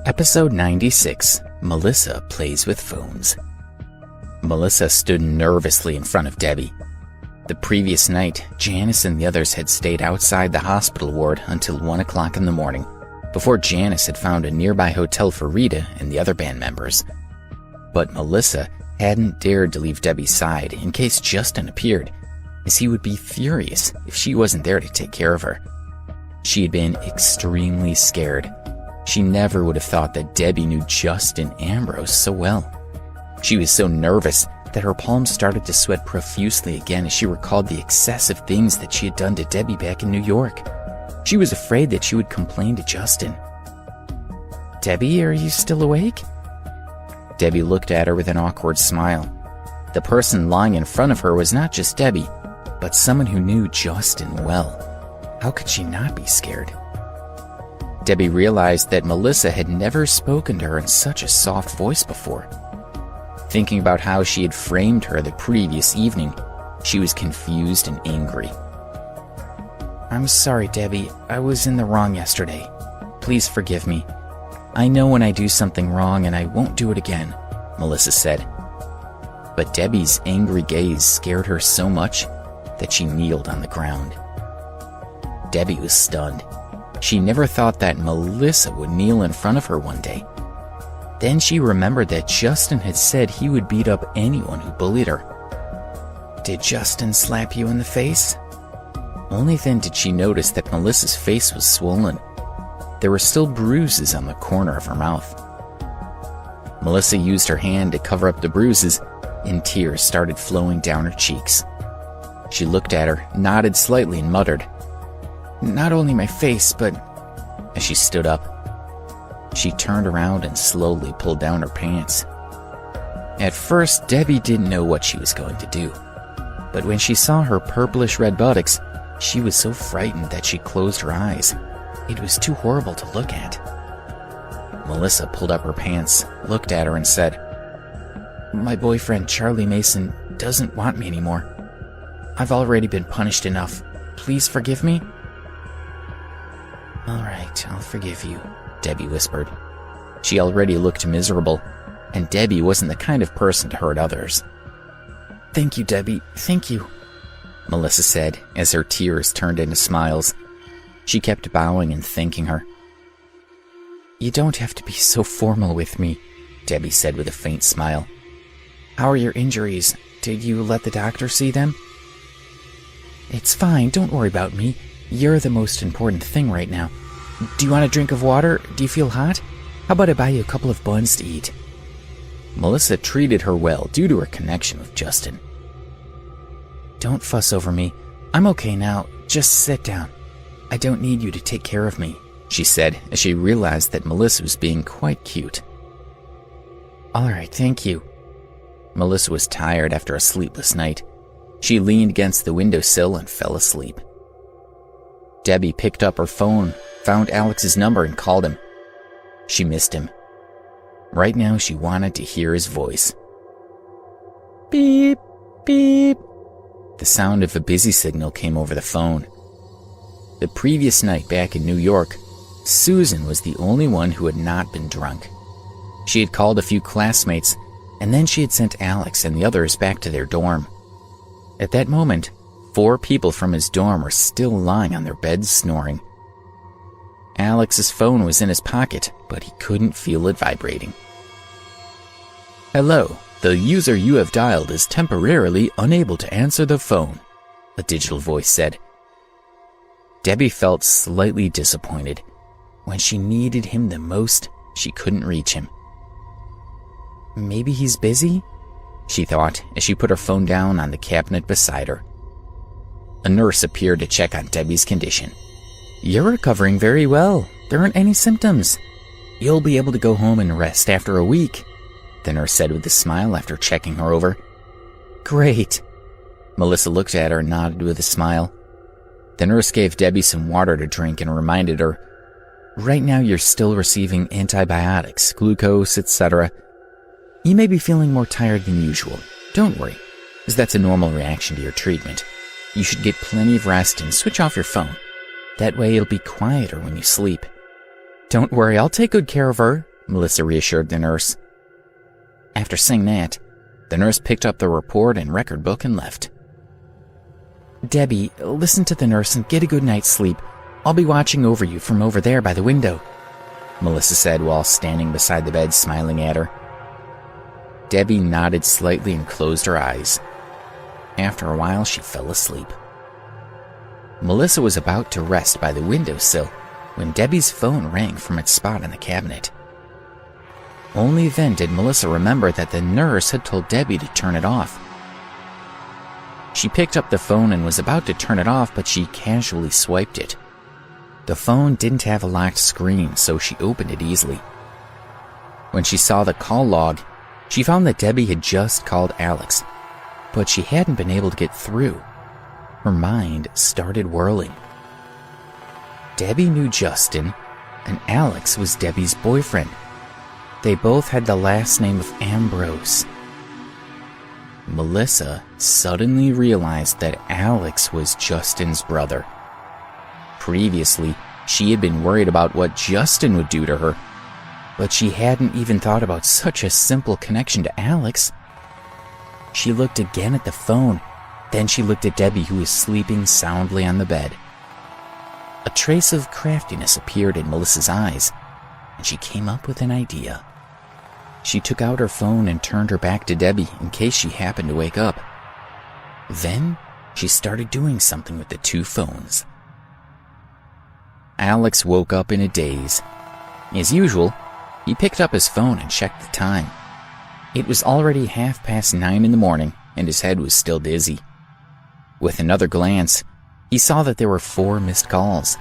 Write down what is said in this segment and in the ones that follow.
Episode 96, Melissa Plays with Phones. Melissa stood nervously in front of Debbie. The previous night, Janice and the others had stayed outside the hospital ward until 1 o'clock in the morning, before Janice had found a nearby hotel for Rita and the other band members. But Melissa hadn't dared to leave Debbie's side in case Justin appeared, as he would be furious if she wasn't there to take care of her. She had been extremely scared. She never would have thought that Debbie knew Justin Ambrose so well. She was so nervous that her palms started to sweat profusely again as she recalled the excessive things that she had done to Debbie back in New York. She was afraid that she would complain to Justin. "Debbie, are you still awake?" Debbie looked at her with an awkward smile. The person lying in front of her was not just Debbie, but someone who knew Justin well. How could she not be scared? Debbie realized that Melissa had never spoken to her in such a soft voice before. Thinking about how she had framed her the previous evening, she was confused and angry. "I'm sorry, Debbie. I was in the wrong yesterday. Please forgive me. I know when I do something wrong and I won't do it again," Melissa said. But Debbie's angry gaze scared her so much that she kneeled on the ground. Debbie was stunned. She never thought that Melissa would kneel in front of her one day. Then she remembered that Justin had said he would beat up anyone who bullied her. Did Justin slap you in the face? Only then did she notice that Melissa's face was swollen. There were still bruises on the corner of her mouth. Melissa used her hand to cover up the bruises, and tears started flowing down her cheeks. She looked at her, nodded slightly, and muttered, "Not only my face, but..." As she stood up, she turned around and slowly pulled down her pants. At first, Debbie didn't know what she was going to do. But when she saw her purplish-red buttocks, she was so frightened that she closed her eyes. It was too horrible to look at. Melissa pulled up her pants, looked at her, and said, "My boyfriend, Charlie Mason, doesn't want me anymore. I've already been punished enough. Please forgive me?" "All right, I'll forgive you," Debbie whispered. She already looked miserable, and Debbie wasn't the kind of person to hurt others. "Thank you, Debbie, thank you," Melissa said as her tears turned into smiles. She kept bowing and thanking her. "You don't have to be so formal with me," Debbie said with a faint smile. "How are your injuries? Did you let the doctor see them?" "It's fine, don't worry about me. You're the most important thing right now. Do you want a drink of water? Do you feel hot? How about I buy you a couple of buns to eat?" Melissa treated her well due to her connection with Justin. "Don't fuss over me. I'm okay now. Just sit down. I don't need you to take care of me," she said as she realized that Melissa was being quite cute. "All right, thank you." Melissa was tired after a sleepless night. She leaned against the windowsill and fell asleep. Debbie picked up her phone, found Alex's number, and called him. She missed him. Right now, she wanted to hear his voice. Beep, beep. The sound of a busy signal came over the phone. The previous night back in New York, Susan was the only one who had not been drunk. She had called a few classmates, and then she had sent Alex and the others back to their dorm. At that moment, 4 people from his dorm were still lying on their beds snoring. Alex's phone was in his pocket, but he couldn't feel it vibrating. "Hello, the user you have dialed is temporarily unable to answer the phone," a digital voice said. Debbie felt slightly disappointed. When she needed him the most, she couldn't reach him. "Maybe he's busy?" she thought as she put her phone down on the cabinet beside her. A nurse appeared to check on Debbie's condition. "You're recovering very well. There aren't any symptoms. You'll be able to go home and rest after a week," the nurse said with a smile after checking her over. "Great." Melissa looked at her and nodded with a smile. The nurse gave Debbie some water to drink and reminded her, "Right now you're still receiving antibiotics, glucose, etc. You may be feeling more tired than usual. Don't worry, as that's a normal reaction to your treatment. You should get plenty of rest and switch off your phone. That way it'll be quieter when you sleep." "Don't worry, I'll take good care of her," Melissa reassured the nurse. After saying that, the nurse picked up the report and record book and left. Debbie, listen to the nurse and get a good night's sleep. I'll be watching over you from over there by the window, Melissa said while standing beside the bed smiling at her. Debbie nodded slightly and closed her eyes. After a while, she fell asleep. Melissa was about to rest by the windowsill when Debbie's phone rang from its spot in the cabinet. Only then did Melissa remember that the nurse had told Debbie to turn it off. She picked up the phone and was about to turn it off, but she casually swiped it. The phone didn't have a locked screen, so she opened it easily. When she saw the call log, she found that Debbie had just called Alex, but she hadn't been able to get through. Her mind started whirling. Debbie knew Justin, and Alex was Debbie's boyfriend. They both had the last name of Ambrose. Melissa suddenly realized that Alex was Justin's brother. Previously, she had been worried about what Justin would do to her, but she hadn't even thought about such a simple connection to Alex. She looked again at the phone, then she looked at Debbie, who was sleeping soundly on the bed. A trace of craftiness appeared in Melissa's eyes, and she came up with an idea. She took out her phone and turned her back to Debbie in case she happened to wake up. Then, she started doing something with the two phones. Alex woke up in a daze. As usual, he picked up his phone and checked the time. It was already 9:30 in the morning, and his head was still dizzy. With another glance, he saw that there were 4 missed calls.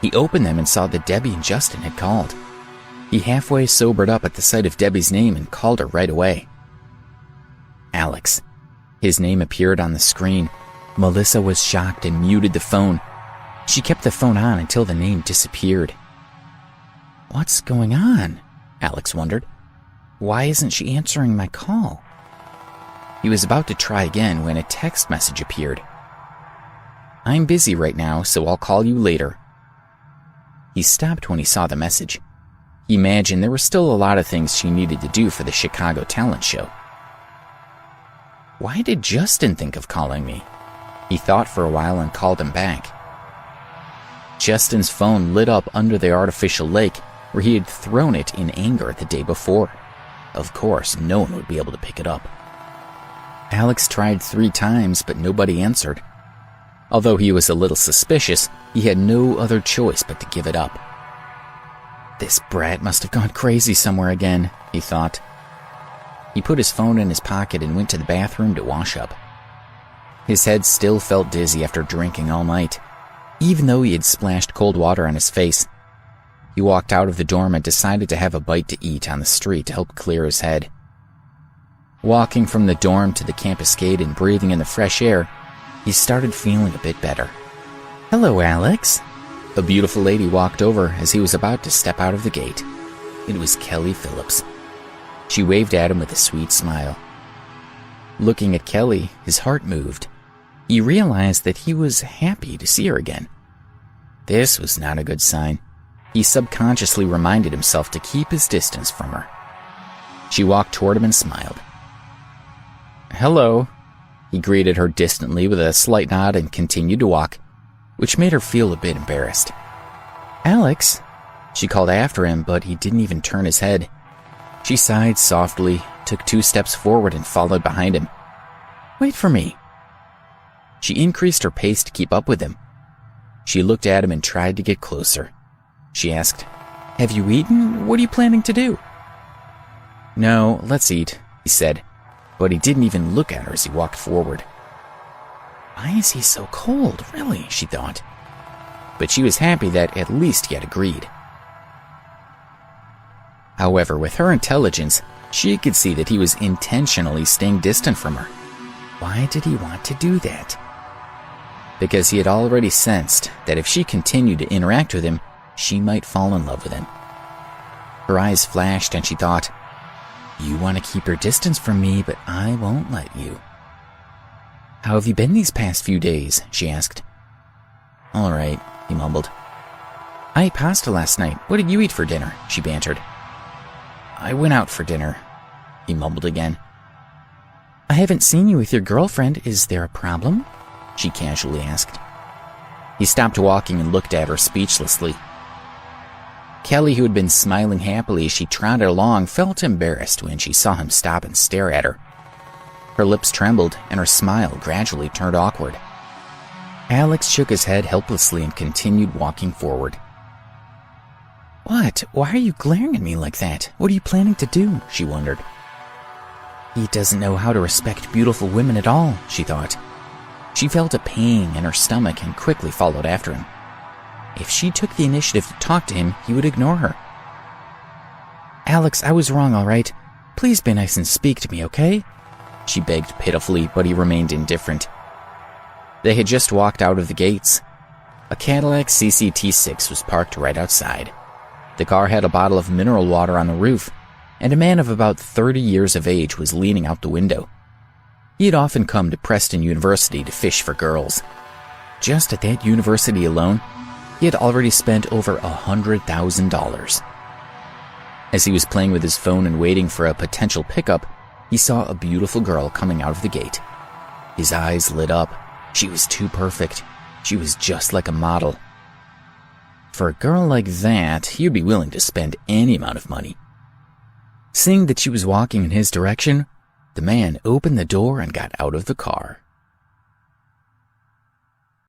He opened them and saw that Debbie and Justin had called. He halfway sobered up at the sight of Debbie's name and called her right away. Alex. His name appeared on the screen. Melissa was shocked and muted the phone. She kept the phone on until the name disappeared. What's going on? Alex wondered. Why isn't she answering my call? He was about to try again when a text message appeared. I'm busy right now, so I'll call you later. He stopped when he saw the message. He imagined there were still a lot of things she needed to do for the Chicago talent show. Why did Justin think of calling me? He thought for a while and called him back. Justin's phone lit up under the artificial lake where he had thrown it in anger the day before. Of course, no one would be able to pick it up. Alex tried 3 times, but nobody answered. Although he was a little suspicious, he had no other choice but to give it up. This brat must have gone crazy somewhere again, he thought. He put his phone in his pocket and went to the bathroom to wash up. His head still felt dizzy after drinking all night, even though he had splashed cold water on his face. He walked out of the dorm and decided to have a bite to eat on the street to help clear his head. Walking from the dorm to the campus gate and breathing in the fresh air, he started feeling a bit better. Hello, Alex. A beautiful lady walked over as he was about to step out of the gate. It was Kelly Phillips. She waved at him with a sweet smile. Looking at Kelly, his heart moved. He realized that he was happy to see her again. This was not a good sign. He subconsciously reminded himself to keep his distance from her. She walked toward him and smiled. Hello. He greeted her distantly with a slight nod and continued to walk, which made her feel a bit embarrassed. Alex, she called after him, but he didn't even turn his head. She sighed softly, took 2 steps forward and followed behind him. Wait for me. She increased her pace to keep up with him. She looked at him and tried to get closer. She asked, Have you eaten? What are you planning to do? No, let's eat, he said, but he didn't even look at her as he walked forward. Why is he so cold, really, she thought. But she was happy that at least he had agreed. However, with her intelligence, she could see that he was intentionally staying distant from her. Why did he want to do that? Because he had already sensed that if she continued to interact with him, she might fall in love with him. Her eyes flashed and she thought, You want to keep your distance from me, but I won't let you. How have you been these past few days? She asked. All right, he mumbled. I ate pasta last night. What did you eat for dinner? She bantered. I went out for dinner," he mumbled again. "I haven't seen you with your girlfriend. Is there a problem?" she casually asked. He stopped walking and looked at her speechlessly. Kelly, who had been smiling happily as she trotted along, felt embarrassed when she saw him stop and stare at her. Her lips trembled, and her smile gradually turned awkward. Alex shook his head helplessly and continued walking forward. "What? Why are you glaring at me like that? What are you planning to do?" she wondered. He doesn't know how to respect beautiful women at all, she thought. She felt a pang in her stomach and quickly followed after him. If she took the initiative to talk to him, he would ignore her. "Alex, I was wrong, all right? Please be nice and speak to me, okay?" she begged pitifully, but he remained indifferent. They had just walked out of the gates. A Cadillac CCT6 was parked right outside. The car had a bottle of mineral water on the roof, and a man of about 30 years of age was leaning out the window. He had often come to Preston University to fish for girls. Just at that university alone, he had already spent over $100,000. As he was playing with his phone and waiting for a potential pickup, he saw a beautiful girl coming out of the gate. His eyes lit up. She was too perfect. She was just like a model. For a girl like that, he would be willing to spend any amount of money. Seeing that she was walking in his direction, the man opened the door and got out of the car.